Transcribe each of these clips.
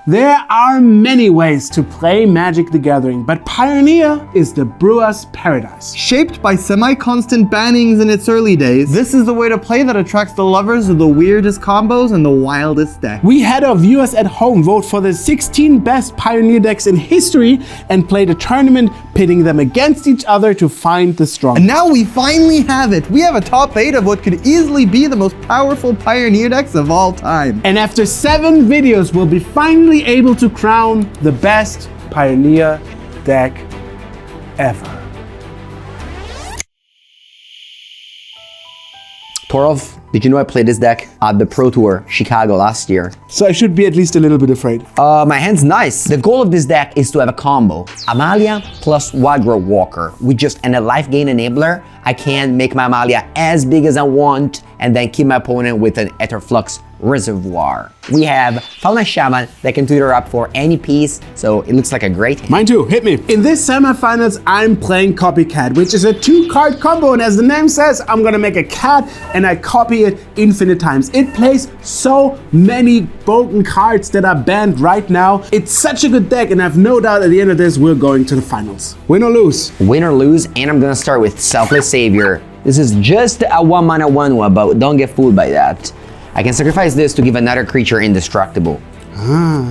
There are many ways to play Magic the Gathering, but Pioneer is the brewer's paradise. Shaped by semi-constant bannings in its early days, this is the way to play that attracts the lovers of the weirdest combos and the wildest decks. We had our viewers at home vote for the 16 best Pioneer decks in history and played a tournament pitting them against each other to find the strongest. And now we finally have it. We have a top 8 of what could easily be the most powerful Pioneer decks of all time. And after 7 videos, we'll be finally able to crown the best Pioneer deck ever. Thoralf, did you know I played this deck at the Pro Tour Chicago last year? So I should be at least a little bit afraid. My hand's nice. The goal of this deck is to have a combo. Amalia plus Wagra Walker with just a life gain enabler. I can make my Amalia as big as I want and then keep my opponent with an Etherflux Reservoir. We have Fauna Shaman that can tutor up for any piece, so it looks like a great hand. Mine too, hit me. In this semifinals, I'm playing CopyCat, which is a 2-card combo, and as the name says, I'm gonna make a cat and I copy it infinite times. It plays so many broken cards that are banned right now. It's such a good deck, and I have no doubt at the end of this, we're going to the finals. Win or lose? Win or lose, and I'm gonna start with Selfless Savior. This is just a 1-mana 1/1, but don't get fooled by that. I can sacrifice this to give another creature indestructible.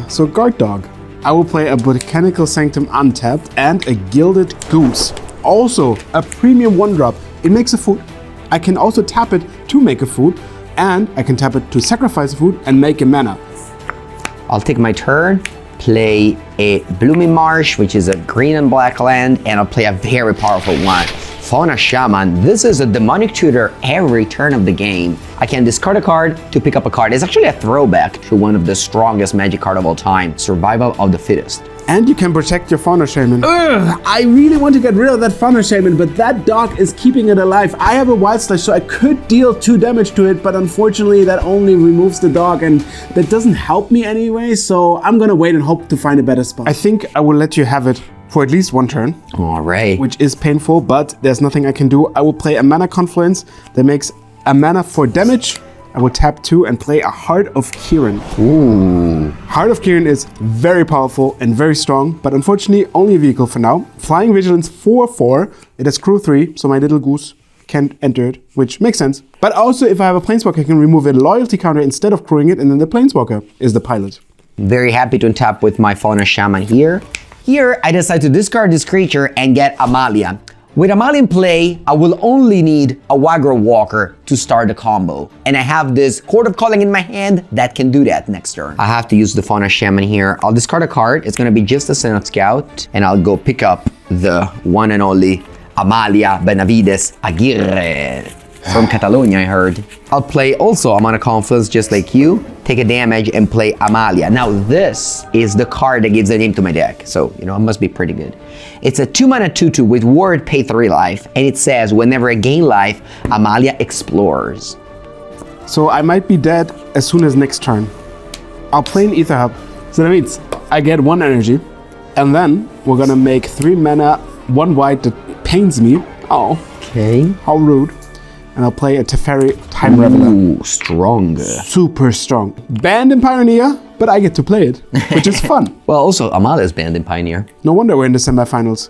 So guard dog. I will play a Botanical Sanctum untapped and a Gilded Goose. Also a premium 1-drop. It makes a food. I can also tap it to make a food, and I can tap it to sacrifice a food and make a mana. I'll take my turn, play a Blooming Marsh, which is a green and black land, and I'll play a very powerful one. Fauna Shaman. This is a demonic tutor every turn of the game. I can discard a card to pick up a card. It's actually a throwback to one of the strongest Magic card of all time, Survival of the Fittest. And you can protect your Fauna Shaman. Ugh, I really want to get rid of that Fauna Shaman, but that dog is keeping it alive. I have a Wild Slash, so I could deal 2 damage to it, but unfortunately that only removes the dog, and that doesn't help me anyway, so I'm gonna wait and hope to find a better spot. I think I will let you have it for at least 1 turn. All right. Which is painful, but there's nothing I can do. I will play a Mana Confluence that makes a mana for damage. I will tap 2 and play a Heart of Kiran. Ooh. Heart of Kiran is very powerful and very strong, but unfortunately only a vehicle for now. Flying Vigilance 4/4. It has crew 3, so my little goose can't enter it, which makes sense. But also if I have a Planeswalker, I can remove a loyalty counter instead of crewing it, and then the Planeswalker is the pilot. Very happy to untap with my Fauna Shaman here. Here, I decide to discard this creature and get Amalia. With Amalia in play, I will only need a Wagra Walker to start the combo. And I have this Court of Calling in my hand that can do that next turn. I have to use the Fauna Shaman here. I'll discard a card. It's gonna be just a Senate Scout. And I'll go pick up the one and only Amalia Benavides Aguirre. From Catalonia, I heard. I'll play also a Mana Confluence just like you, take a damage and play Amalia. Now this is the card that gives the name to my deck, so you know, it must be pretty good. It's a 2-mana 2/2 with word pay 3 life, and it says whenever I gain life, Amalia explores. So I might be dead as soon as next turn. I'll play an Ether Hub. So that means I get 1 energy, and then we're gonna make 3 mana, 1 white that pains me. Oh, Okay. how rude. And I'll play a Teferi Time Reveler. Ooh, stronger. Super strong. Banned in Pioneer, but I get to play it, which is fun. Well, also Amalia is banned in Pioneer. No wonder we're in the semifinals.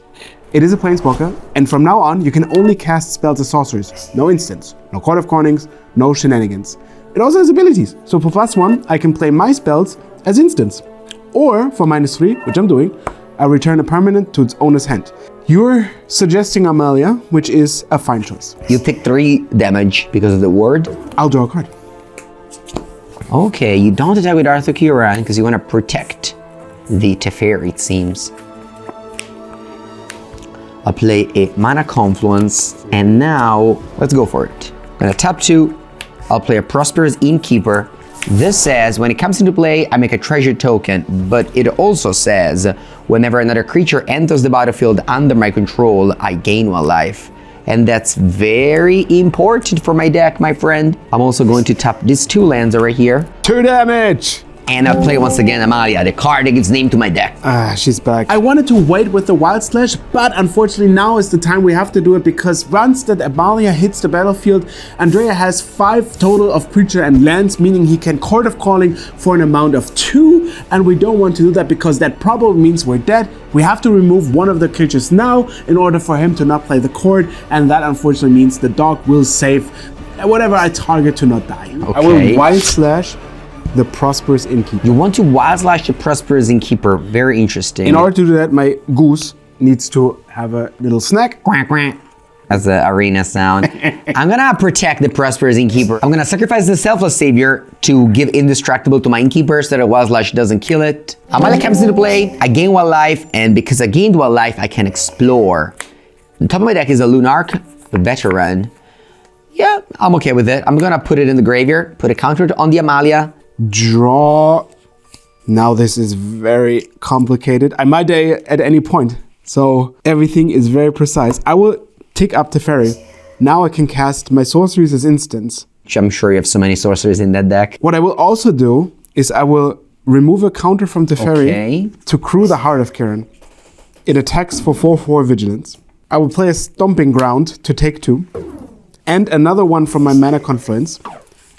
It is a Planeswalker, and from now on, you can only cast spells as sorceries. No instants, no Court of Cornings, no shenanigans. It also has abilities, so for +1, I can play my spells as instants. Or, for -3, which I'm doing, I return a permanent to its owner's hand. You're suggesting Amalia, which is a fine choice. You take 3 damage because of the word. I'll draw a card. Okay, you don't attack with Arthur Kiran because you want to protect the Teferi, it seems. I'll play a Mana Confluence, and now let's go for it. I'm gonna tap 2. I'll play a Prosperous Innkeeper. This says when it comes into play, I make a treasure token, but it also says whenever another creature enters the battlefield under my control, I gain 1 life. And that's very important for my deck, my friend. I'm also going to tap these 2 lands over here. 2 damage! And I play once again Amalia, the card that gives name to my deck. She's back. I wanted to wait with the Wild Slash, but unfortunately now is the time we have to do it because once that Amalia hits the battlefield, Andrea has 5 total of creature and lands, meaning he can Court of Calling for an amount of 2, and we don't want to do that because that probably means we're dead. We have to remove one of the creatures now in order for him to not play the court, and that unfortunately means the dog will save whatever I target to not die. Okay. I will Wild Slash the Prosperous Innkeeper. You want to Wild Slash the Prosperous Innkeeper. Very interesting. In order to do that, my goose needs to have a little snack. Quack, quack. That's the arena sound. I'm gonna protect the Prosperous Innkeeper. I'm gonna sacrifice the Selfless Savior to give Indestructible to my Innkeeper so that Wild Slash doesn't kill it. Amalia comes into play, I gain 1 life, and because I gained 1 life, I can explore. On top of my deck is a Lunark, the Veteran. Yeah, I'm okay with it. I'm gonna put it in the graveyard, put a counter on the Amalia. Draw. Now this is very complicated. I might die at any point, so everything is very precise. I will tick up Teferi. Now I can cast my sorceries as instants. I'm sure you have so many sorceries in that deck. What I will also do is I will remove a counter from Teferi to crew the Heart of Kiran. It attacks for 4/4 Vigilance. I will play a Stomping Ground to take 2, and another one from my Mana Confluence,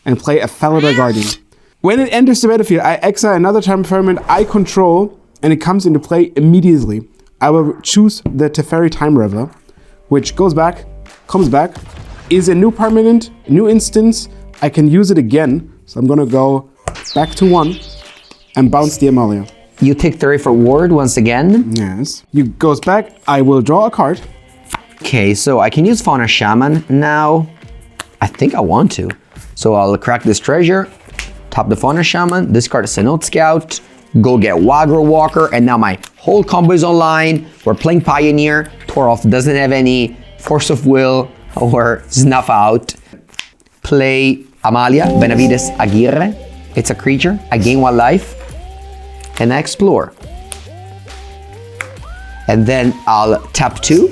and play a Felidar Guardian. When it enters the battlefield, I exile another time permanent I control, and it comes into play immediately. I will choose the Teferi Time Reveler, which goes back, comes back, is a new permanent, new instance. I can use it again, so I'm gonna go back to 1 and bounce the Amalia. You take 30 for ward once again. Yes. You goes back, I will draw a card. Okay, so I can use Fauna Shaman now. I think I want to. So I'll crack this treasure, top the Fauna Shaman, discard a Note Scout, go get Wagro Walker, and now my whole combo is online. We're playing Pioneer. Thoralf doesn't have any Force of Will or Snuff Out. Play Amalia Benavides Aguirre. It's a creature. I gain 1 life, and I explore. And then I'll tap 2.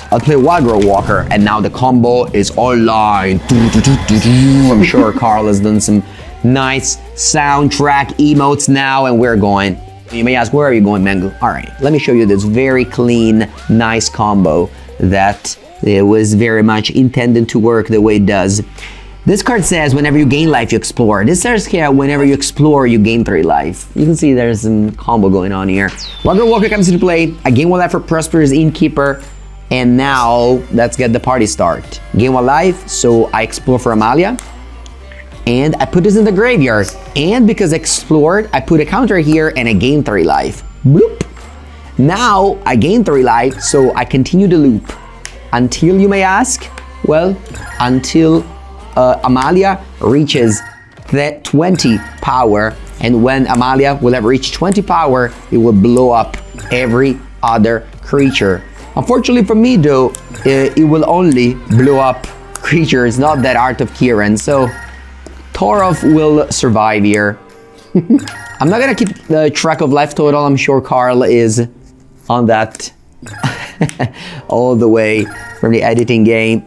I'll play Wagro Walker, and now the combo is online. I'm sure Carl has done some nice soundtrack emotes now, and we're going. You may ask, where are you going, Mengu? All right, let me show you this very clean, nice combo that it was very much intended to work the way it does. This card says whenever you gain life, you explore. This says here, whenever you explore, you gain 3 life. You can see there's some combo going on here. Wagro Walker comes into play. I gain 1 life for Prosperous Innkeeper. And now let's get the party start. Gain 1 life, so I explore for Amalia. And I put this in the graveyard. And because I explored, I put a counter here and I gain 3 life. Bloop. Now I gain 3 life, so I continue the loop. Until, you may ask? Well, until Amalia reaches that 20 power. And when Amalia will have reached 20 power, it will blow up every other creature. Unfortunately for me though, it will only blow up creatures, not that Art of Kiran. So Thoralf will survive here. I'm not gonna keep the track of life total. I'm sure Carl is on that all the way from the editing game.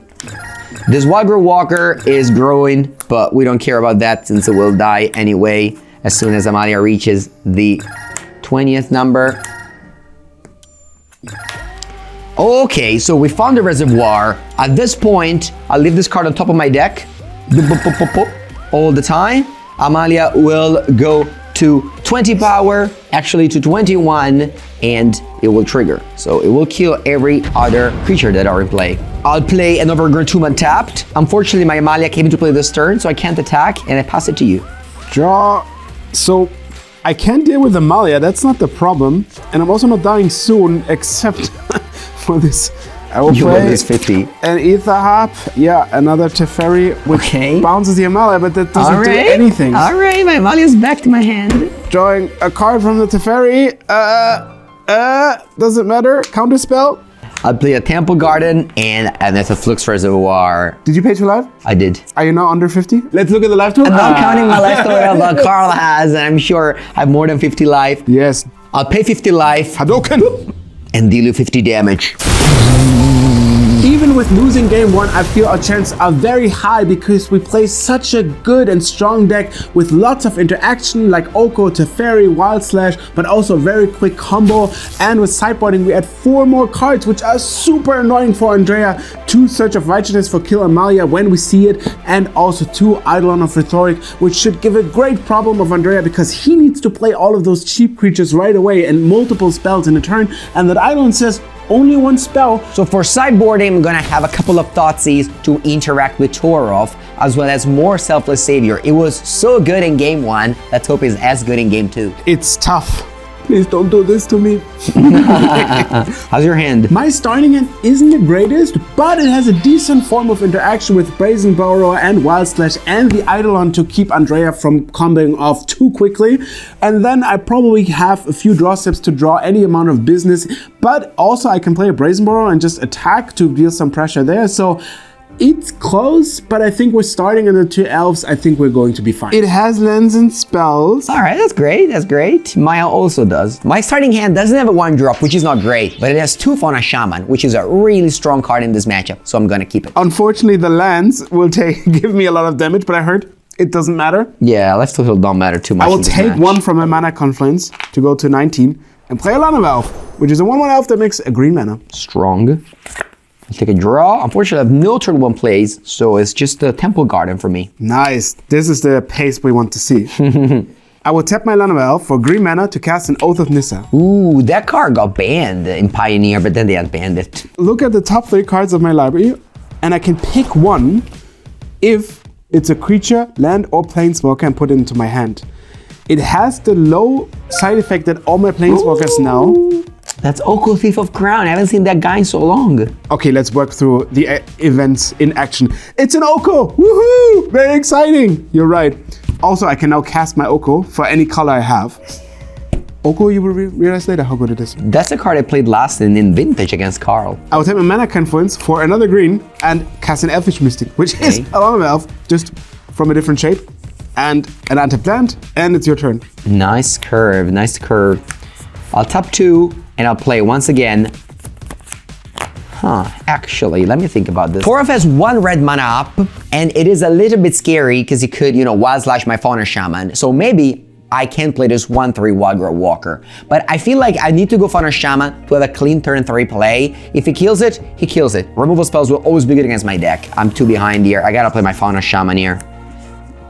This Wagro Walker is growing, but we don't care about that since it will die anyway as soon as Amalia reaches the 20th number. Okay, so we found the reservoir. At this point, I'll leave this card on top of my deck all the time. Amalia will go to 20 power, actually to 21, and it will trigger. So it will kill every other creature that are in play. I'll play another Grantum untapped. Unfortunately, my Amalia came into play this turn, so I can't attack, and I pass it to you. Draw. So I can't deal with Amalia, that's not the problem. And I'm also not dying soon, except for this. I will play this 50. An Ether Harp, yeah, another Teferi, which bounces the Amalia, but that doesn't do anything. All right, my Amalia's back to my hand. Drawing a card from the Teferi, doesn't matter, counterspell. I'll play a Temple Garden and that's a Flux Reservoir. Did you pay 2 life? I did. Are you now under 50? Let's look at the life total. I'm not counting my life total, but Carl has, and I'm sure I have more than 50 life. Yes. I'll pay 50 life. Hadouken! And deal you 50 damage. Even with losing game 1, I feel our chances are very high because we play such a good and strong deck with lots of interaction like Oko, Teferi, Wild Slash, but also very quick combo. And with sideboarding, we add 4 more cards, which are super annoying for Andrea. 2 Search of Righteousness for Kill Amalia when we see it, and also 2 Eidolon of Rhetoric, which should give a great problem of Andrea because he needs to play all of those cheap creatures right away and multiple spells in a turn, and that Eidolon says only 1 spell. So for sideboarding, I'm gonna have a couple of Thoughtseize to interact with Thoralf, as well as more Selfless Savior. It was so good in game 1, let's hope it's as good in game 2. It's tough. Please don't do this to me. How's your hand? My starting hand isn't the greatest, but it has a decent form of interaction with Brazen Borrower and Wild Slash and the Eidolon to keep Andrea from comboing off too quickly. And then I probably have a few draw steps to draw any amount of business, but also I can play a Brazen Borrower and just attack to deal some pressure there. So it's close, but I think we're starting in the 2 elves. I think we're going to be fine. It has lands and spells. All right, that's great, that's great. Maya also does. My starting hand doesn't have a 1-drop, which is not great, but it has 2 Fauna Shaman, which is a really strong card in this matchup, so I'm gonna keep it. Unfortunately, the lands will give me a lot of damage, but I heard it doesn't matter. Yeah, life total don't matter too much. I will take 1 from a Mana Confluence to go to 19 and play a Lana Elf, which is a 1/1 elf that makes a green mana. Strong. I'll take a draw. Unfortunately, I have no turn 1 plays, so it's just a Temple Garden for me. Nice. This is the pace we want to see. I will tap my Lana Elf for green mana to cast an Oath of Nissa. Ooh, that card got banned in Pioneer, but then they unbanned it. Look at the top 3 cards of my library, and I can pick 1 if it's a creature, land, or planeswalker and put it into my hand. It has the low side effect that all my planeswalkers now. That's Oko Thief of Crown. I haven't seen that guy in so long. Okay, let's work through the events in action. It's an Oko! Woohoo! Very exciting! You're right. Also, I can now cast my Oko for any color I have. Oko, you will realize later how good it is. That's a card I played last in Vintage against Carl. I will take my Mana Confluence for another green and cast an Elfish Mystic, which is a Lana Elf, just from a different shape. And an anti-plant, and it's your turn. Nice curve, nice curve. I'll tap 2, and I'll play once again. Actually, let me think about this. Thoralf has 1 red mana up, and it is a little bit scary because he could, Wild Slash my Fauna Shaman. So maybe I can play this 1/3 Wagra Walker. But I feel like I need to go Fauna Shaman to have a clean turn 3 play. If he kills it, he kills it. Removal spells will always be good against my deck. I'm too behind here. I gotta play my Fauna Shaman here.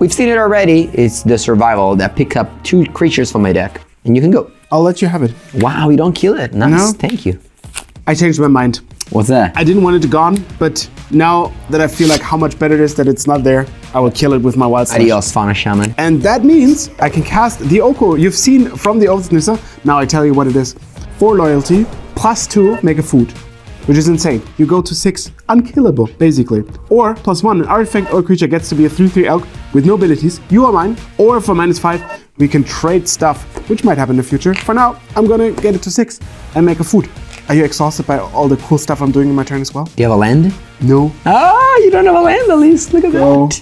We've seen it already. It's the survival that picks up 2 creatures from my deck. And you can go. I'll let you have it. Wow, you don't kill it. Nice, No. Thank you. I changed my mind. What's that? I didn't want it gone, but now that I feel like how much better it is that it's not there, I will kill it with my Wild Slash. Adios, Fauna Shaman. And that means I can cast the Oko you've seen from the Oath of Nissa. Now I tell you what it is. 4 loyalty, +2, make a food, which is insane. You go to 6, unkillable, basically. Or +1, an artifact or creature gets to be a 3/3 elk with no abilities. You are mine. Or for -5, we can trade stuff, which might happen in the future. For now, I'm gonna get it to 6 and make a food. Are you exhausted by all the cool stuff I'm doing in my turn as well? Do you have a land? No. Ah, you don't have a land at least. Look at No. that.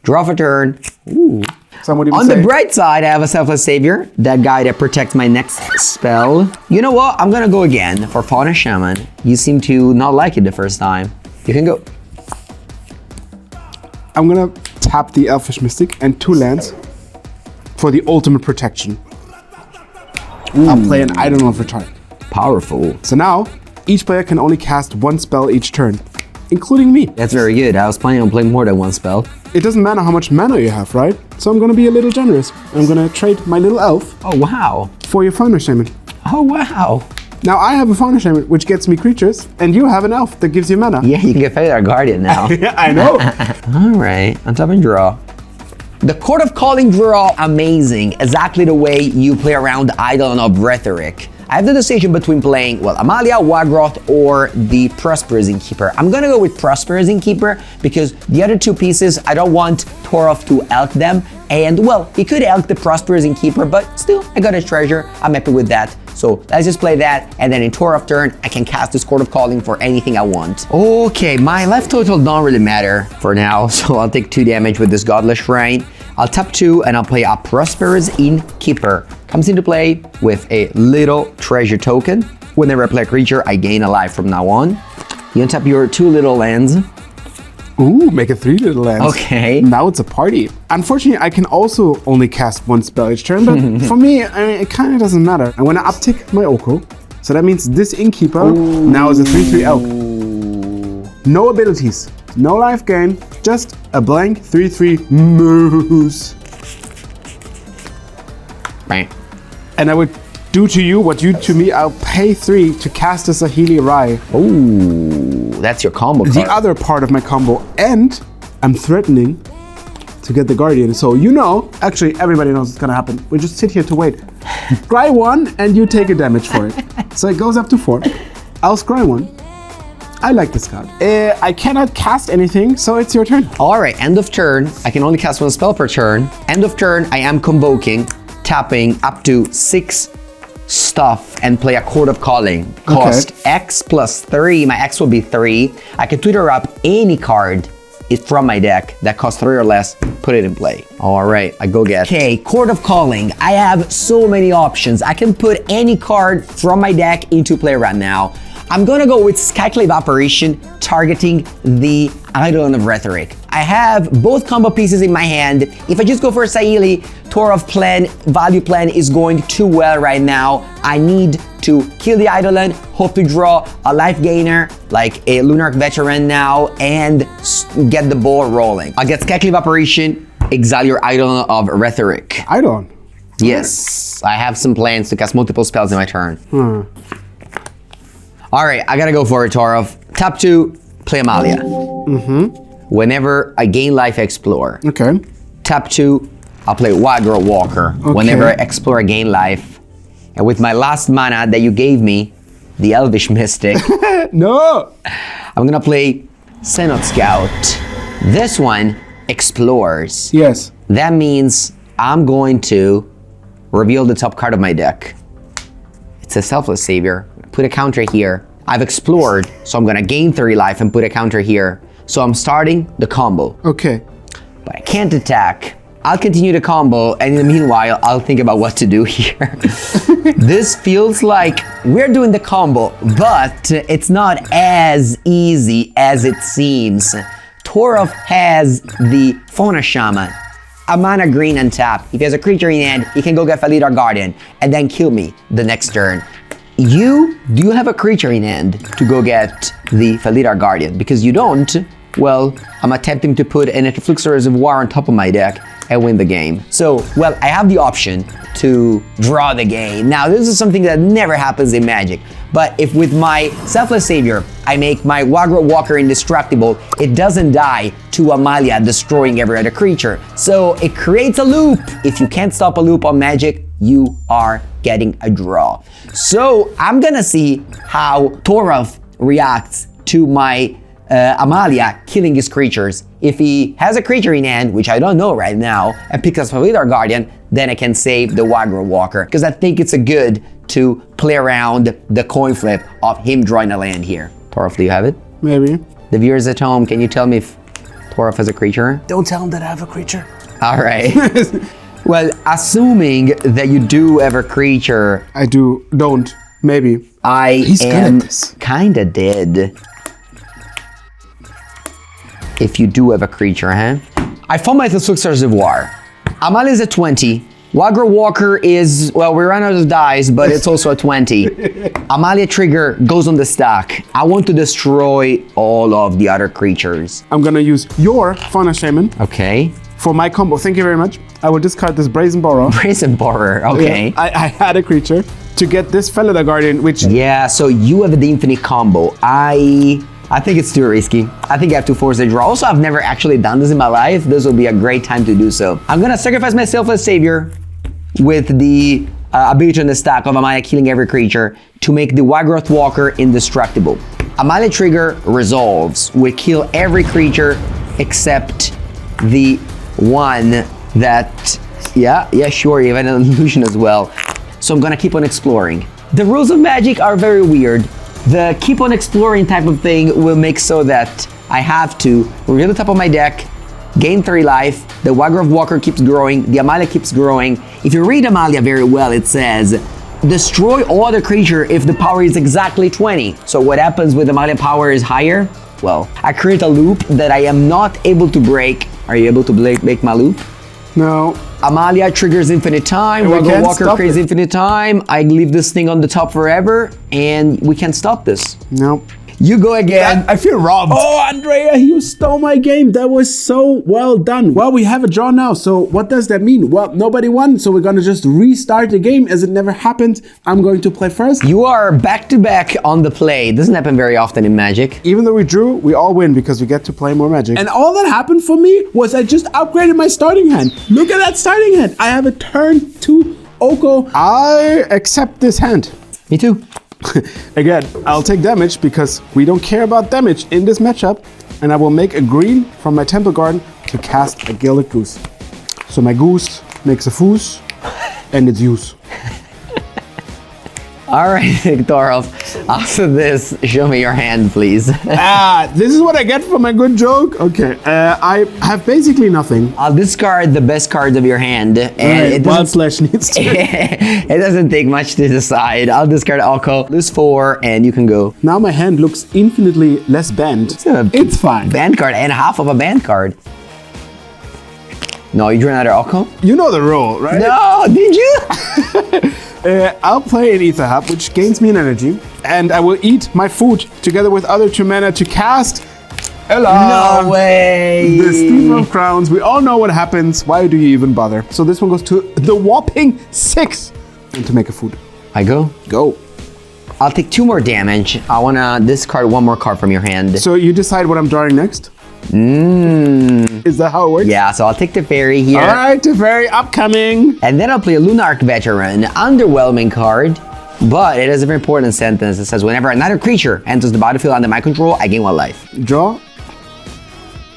Draw for turn. Ooh. Some would even On say. the bright side, I have a Selfless Savior, that guy that protects my next spell. You know what? I'm gonna go again for Fauna Shaman. You seem to not like it the first time. You can go. I'm gonna tap the Elfish Mystic and 2 lands for the ultimate protection. I'll play an Eidolon of Rhetoric. Powerful. So now, each player can only cast 1 spell each turn, including me. That's very good. I was planning on playing more than 1 spell. It doesn't matter how much mana you have, right? So I'm gonna be a little generous. I'm gonna trade my little elf Oh, wow. for your Fauna Shaman. Oh, wow. Now I have a Fauna Shaman, which gets me creatures, and you have an elf that gives you mana. Yeah, you can get Feywild Guardian now. Yeah, I know. All right, on top and draw. The Court of Calling draw, amazing. Exactly the way you play around Eidolon of Rhetoric. I have the decision between playing, well, Amalia, Wagroth, or the Prosperous Innkeeper. I'm gonna go with Prosperous Innkeeper because the other 2 pieces, I don't want Thoralf to elk them. And, well, he could elk the Prosperous Innkeeper, but still, I got a treasure. I'm happy with that. So let's just play that, and then in Thoralf turn, I can cast this Court of Calling for anything I want. Okay, my life total don't really matter for now, so I'll take 2 damage with this Godless Shrine. I'll tap 2 and I'll play a Prosperous Innkeeper. Comes into play with a little treasure token. Whenever I play a creature, I gain a life from now on. You untap your 2 little lands. Ooh, make it 3 little lands. Okay. Now it's a party. Unfortunately, I can also only cast 1 spell each turn, but for me, I mean, it kind of doesn't matter. I want to uptick my Oko, so that means this Innkeeper now is a 3/3 elk. No abilities, no life gain, just a blank 3/3 moose. Right. And I would do to you what you to me. I'll pay 3 to cast a Saheeli Rai. Ooh, that's your combo card. The other part of my combo, and I'm threatening to get the Guardian. So you know, actually everybody knows it's gonna happen. We just sit here to wait. Scry 1 and you take a damage for it. So it goes up to 4. I'll scry 1. I like this card. I cannot cast anything, so it's your turn. All right, end of turn. I can only cast 1 spell per turn. End of turn, I am convoking, tapping up to 6 stuff and play a Chord of Calling. Cost X plus 3. My X will be 3. I can Twitter up any card from my deck that costs 3 or less, put it in play. All right, I go get. Okay, Chord of Calling. I have so many options. I can put any card from my deck into play right now. I'm gonna go with Skyclave Apparition, targeting the Eidolon of Rhetoric. I have both combo pieces in my hand. If I just go for Saheeli, Thoralf plan, value plan is going too well right now. I need to kill the Eidolon, hope to draw a life gainer, like a Lunarch Veteran now, and get the ball rolling. I get Skyclave Apparition, exile your Eidolon of Rhetoric. Eidolon? Yes, I have some plans to cast multiple spells in my turn. All right, I gotta go for it, Thoralf. Tap 2, play Amalia. Whenever I gain life, I explore. Okay. Tap 2, I'll play Wagro Walker. Okay. Whenever I explore, I gain life. And with my last mana that you gave me, the Elvish Mystic, No! I'm gonna play Synod Scout. This one explores. Yes. That means I'm going to reveal the top card of my deck. It's a Selfless Savior. Put a counter here. I've explored, so I'm gonna gain 3 life and put a counter here. So I'm starting the combo. Okay. But I can't attack. I'll continue the combo, and in the meanwhile, I'll think about what to do here. This feels like we're doing the combo, but it's not as easy as it seems. Thoralf has the Fauna Shaman, a mana green and tap. If he has a creature in hand, he can go get Felidar Guardian and then kill me the next turn. Do you have a creature in hand to go get the Felidar Guardian? Because you don't, well, I'm attempting to put an Effluxor Reservoir on top of my deck and win the game. So, well, I have the option to draw the game. Now, this is something that never happens in Magic. But if with my Selfless Savior, I make my Wagro Walker indestructible, it doesn't die to Amalia destroying every other creature. So it creates a loop. If you can't stop a loop on Magic, you are getting a draw. So I'm gonna see how Thoralf reacts to my Amalia killing his creatures. If he has a creature in hand, which I don't know right now, and picks up Felidar Guardian, then I can save the Wagro Walker, because I think it's a good to play around the coin flip of him drawing a land here. Thoralf, do you have it? Maybe. The viewers at home, can you tell me if Thoralf has a creature? Don't tell him that I have a creature. All right. Well, assuming that you do have a creature, I don't. Maybe. He's good at this. Kinda dead. If you do have a creature, huh? I found my Effluxor Reservoir. Amalia is a 20. Wagro Walker is, well, we ran out of dice, but it's also a 20. Amalia trigger goes on the stack. I want to destroy all of the other creatures. I'm gonna use your Fauna Shaman Okay. for my combo. Thank you very much. I will discard this Brazen Borrow. Brazen Borer, okay. Yeah, I had a creature to get this Felidar Guardian, which... Yeah, so you have the infinite combo. I think it's too risky. I think I have to force a draw. Also, I've never actually done this in my life. This will be a great time to do so. I'm gonna sacrifice my Selfless Savior with the ability on the stack of Amalia killing every creature to make the Wagro Walker indestructible. Amalia trigger resolves. We kill every creature except the one that, yeah, sure, you have an illusion as well. So I'm gonna keep on exploring. The rules of Magic are very weird. The keep on exploring type of thing will make so that I have to reveal the top of my deck, gain 3 life, the Wagro Walker keeps growing, the Amalia keeps growing. If you read Amalia very well, it says, destroy all other creature if the power is exactly 20. So what happens with Amalia power is higher? Well, I create a loop that I am not able to break. Are you able to break my loop? No. Amalia triggers infinite time. And we Waggle can't Walker stop creates it. infinite time. I leave this thing on the top forever, and we can't stop this. No. You go again. I feel robbed. Oh, Andrea, you stole my game. That was so well done. Well, we have a draw now. So what does that mean? Well, nobody won. So we're going to just restart the game as it never happened. I'm going to play first. You are back-to-back on the play. It doesn't happen very often in Magic. Even though we drew, we all win because we get to play more Magic. And all that happened for me was I just upgraded my starting hand. Look at that starting hand. I have a turn 2 Oko. I accept this hand. Me too. Again, I'll take damage because we don't care about damage in this matchup. And I will make a green from my Temple Garden to cast a Gilded Goose. So my goose makes a foos and it's use. All right, Thoralf. After this, show me your hand, please. This is what I get for my good joke? Okay, I have basically nothing. I'll discard the best cards of your hand, and it Wild doesn't, Slash needs to. it doesn't take much to decide. I'll discard Oko, lose 4, and you can go. Now my hand looks infinitely less banned. It's fine. Band card and half of a band card. No, you drew another Oko? You know the rule, right? No, did you? I'll play an Ether Hub, which gains me an energy, and I will eat my food together with other 2 mana to cast. No way. The Steam of Crowns. We all know what happens. Why do you even bother? So this one goes to the whopping 6, and to make a food. I go. Go. I'll take 2 more damage. I wanna discard 1 more card from your hand. So you decide what I'm drawing next. Is that how it works? Yeah, so I'll take the fairy here. All right, the very upcoming. And then I'll play a Lunarch Veteran, underwhelming card, but it has a very important sentence. It says, whenever another creature enters the battlefield under my control, I gain 1 life. Draw.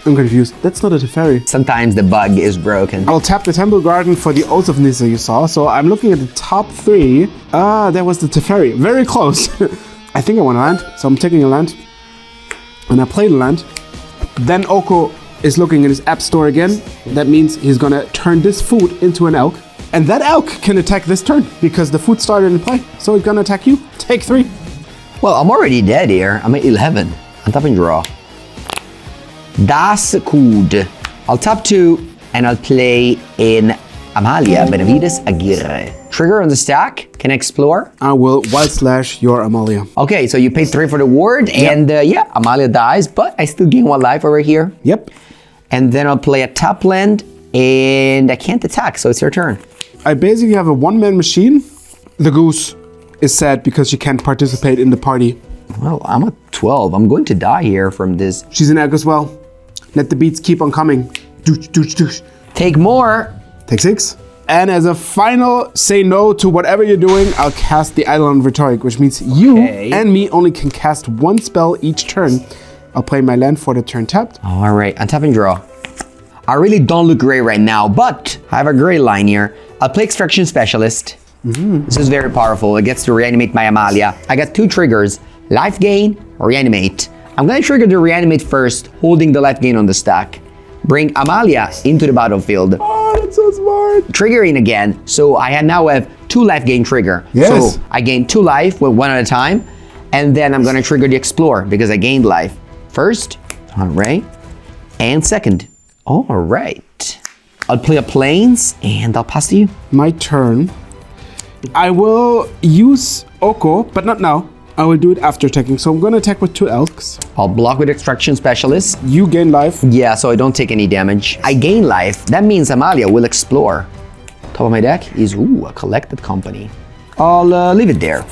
I'm confused. That's not a Teferi. Sometimes the bug is broken. I'll tap the Temple Garden for the Oath of Nissa you saw. So I'm looking at the top 3. That was the Teferi. Very close. I think I want a land. So I'm taking a land. And I play the land. Then Oko is looking in his app store again. That means he's gonna turn this food into an elk. And that elk can attack this turn because the food started in play. So it's gonna attack you. Take 3. Well, I'm already dead here. I'm at 11. I'm tapping draw. Das Kud. I'll tap 2 and I'll play in Amalia Benavides Aguirre. Trigger on the stack. Can I explore? I will Wild Slash your Amalia. Okay, so you paid 3 for the ward, and yeah, Amalia dies, but I still gain 1 life over here. Yep. And then I'll play a tap land, and I can't attack, so it's your turn. I basically have a 1-man machine. The goose is sad because she can't participate in the party. Well, I'm at 12. I'm going to die here from this. She's an egg as well. Let the beats keep on coming. Doosh, doosh, doosh. Take more. Take 6. And as a final say no to whatever you're doing, I'll cast the Eidolon Rhetoric, which means you and me only can cast 1 spell each turn. I'll play my land for the turn tapped. All right, I'm tapping draw. I really don't look great right now, but I have a great line here. I'll play Extraction Specialist. This is very powerful. It gets to reanimate my Amalia. I got 2 triggers, life gain, reanimate. I'm gonna trigger the reanimate first, holding the life gain on the stack. Bring Amalia into the battlefield. Oh, that's so smart. Triggering again, so I now have 2 life gain trigger. Yes. So I gain 2 life with 1 at a time, and then I'm gonna trigger the Explore because I gained life. First, all right, and second, all right. I'll play a Plains, and I'll pass to you. My turn. I will use Oko, but not now. I will do it after attacking. So I'm gonna attack with 2 elks. I'll block with Extraction Specialist. You gain life. Yeah, so I don't take any damage. I gain life. That means Amalia will explore. Top of my deck is, a Collected Company. I'll leave it there.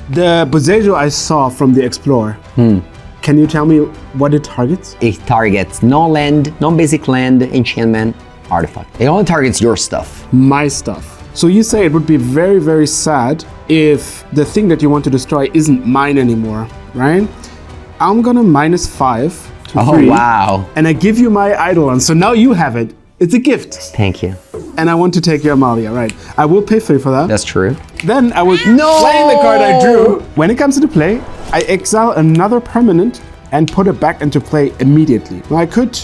The Bosejo I saw from the Explorer. Can you tell me what it targets? It targets non-land, non-basic land, enchantment, artifact. It only targets your stuff. My stuff. So you say it would be very, very sad if the thing that you want to destroy isn't mine anymore, right? I'm gonna -5 to 3. Wow. And I give you my Eidolon, so now you have it. It's a gift. Thank you. And I want to take your Amalia, right? I will pay 3 for that. That's true. Then I will play the card I drew. When it comes to the play, I exile another permanent and put it back into play immediately. Now I could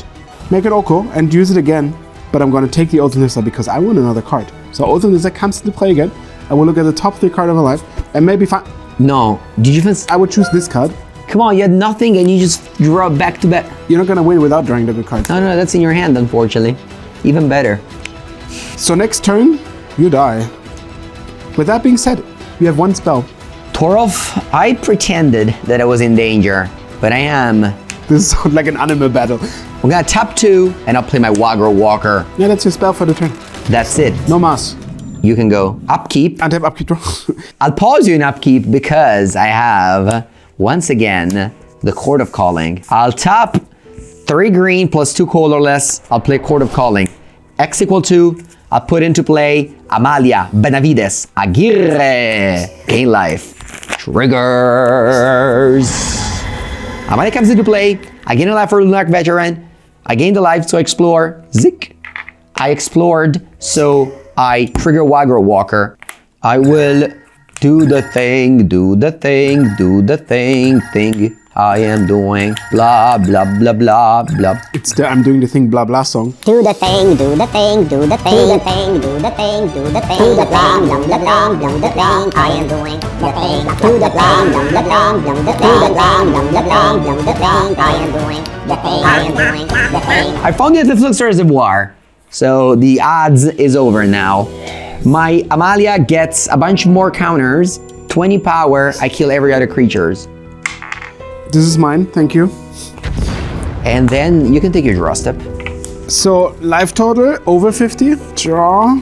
make it Oko and use it again, but I'm gonna take the Oath of Nissa because I want another card. So Oath of Nissa comes into play again. I will look at the top 3 cards of my life and maybe find. No. Did you even... I would choose this card. Come on, you had nothing and you just draw back to back. You're not gonna win without drawing the good cards. No, that's in your hand, unfortunately. Even better. So next turn, you die. With that being said, you have 1 spell. Thoralf, I pretended that I was in danger, but I am. This sounds like an animal battle. I'm gonna tap 2 and I'll play my Wagro Walker. Yeah, that's your spell for the turn. That's it. No mass. You can go upkeep. Untap, upkeep, draw. I'll pause you in upkeep because I have, once again, the Court of Calling. I'll tap 3 green plus 2 colorless. I'll play Court of Calling. X = 2. I'll put into play Amalia Benavides Aguirre. Gain life. Triggers. Amalia comes into play. I gain a life for Lunar Veteran. I gain the life, so I explore. Zik. I explored, so I trigger Wagro Walker. I will do the thing, thing I am doing. Blah, blah, blah, blah, blah. It's the I'm doing the thing blah blah song. Do the thing, do the thing, do the thing, do the thing, do the thing, do the thing, do the thing, do the thing, do the thing, I am doing the thing, do the thing, do the thing, do the thing, do the thing, do the thing, do the thing, I am doing the thing, I am doing the thing. I found the Flux Reservoir, so the odds is over now. My Amalia gets a bunch more counters, 20 power, I kill every other creatures. This is mine, thank you. And then you can take your draw step. So life total over 50. Draw.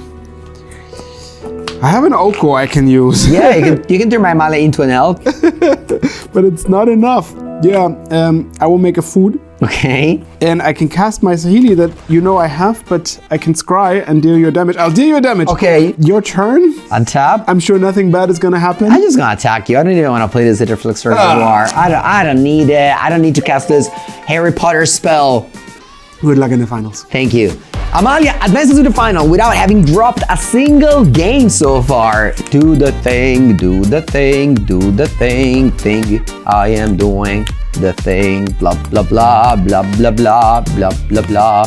I have an Oko I can use. Yeah, you can turn my Amalia into an elk. But it's not enough. Yeah, I will make a food. Okay. And I can cast my Saheeli that you know I have, but I can scry and deal your damage. I'll deal your damage. Okay. Your turn. Untap. I'm sure nothing bad is gonna happen. I'm just gonna attack you. I don't even want to play this Flux Reservoir. I don't need it. I don't need to cast this Harry Potter spell. Good luck in the finals. Thank you. Amalia advances to the final without having dropped a single game so far. Do the thing, thing I am doing the thing, blah blah blah blah blah blah blah blah blah.